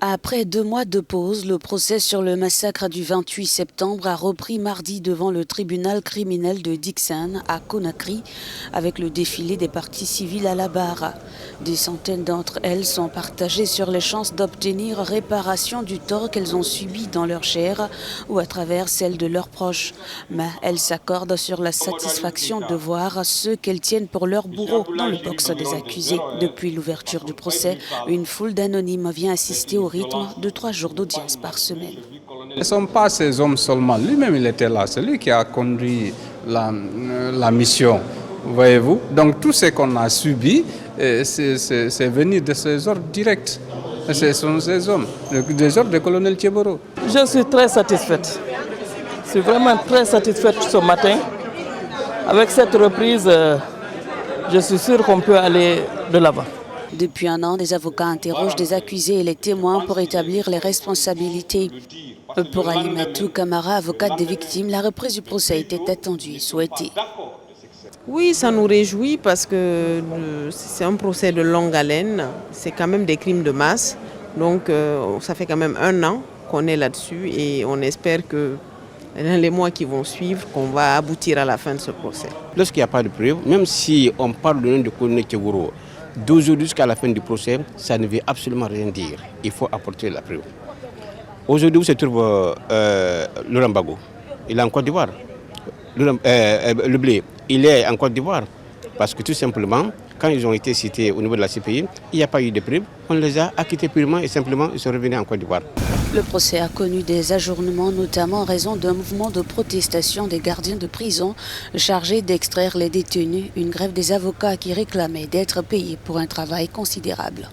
Après 2 mois de pause, le procès sur le massacre du 28 septembre a repris mardi devant le tribunal criminel de Dixon à Conakry, avec le défilé des parties civiles à la barre. Des centaines d'entre elles sont partagées sur les chances d'obtenir réparation du tort qu'elles ont subi dans leur chair ou à travers celle de leurs proches. Mais elles s'accordent sur la satisfaction de voir ceux qu'elles tiennent pour leurs bourreaux dans le box des accusés. Depuis l'ouverture du procès, une foule d'anonymes vient assister au rythme de 3 jours d'audience par semaine. Ce ne sont pas ces hommes seulement. Lui-même, il était là. C'est lui qui a conduit la mission, voyez-vous. Donc, tout ce qu'on a subi, c'est venu de ces ordres directs. Ce sont ces hommes, des ordres du colonel Tcheboro. Je suis très satisfaite. Je suis vraiment très satisfaite ce matin. Avec cette reprise, je suis sûre qu'on peut aller de l'avant. Depuis un an, des avocats interrogent des accusés et les témoins pour établir les responsabilités. Pour Alimatou Kamara, avocate des victimes, la reprise du procès était attendue et souhaitée. Oui, ça nous réjouit parce que c'est un procès de longue haleine. C'est quand même des crimes de masse. Donc ça fait quand même 1 an qu'on est là-dessus et on espère que dans les mois qui vont suivre, qu'on va aboutir à la fin de ce procès. Lorsqu'il n'y a pas de preuves, même si on parle du nom de colonel Tcheboro, d'aujourd'hui jusqu'à la fin du procès, ça ne veut absolument rien dire. Il faut apporter la preuve. Aujourd'hui, où se trouve Laurent Gbagbo? Il est en Côte d'Ivoire. Le blé, il est en Côte d'Ivoire. Parce que tout simplement, quand ils ont été cités au niveau de la CPI, il n'y a pas eu de preuves. On les a acquittés purement et simplement, ils sont revenus en Côte d'Ivoire. Le procès a connu des ajournements, notamment en raison d'un mouvement de protestation des gardiens de prison chargés d'extraire les détenus, une grève des avocats qui réclamaient d'être payés pour un travail considérable.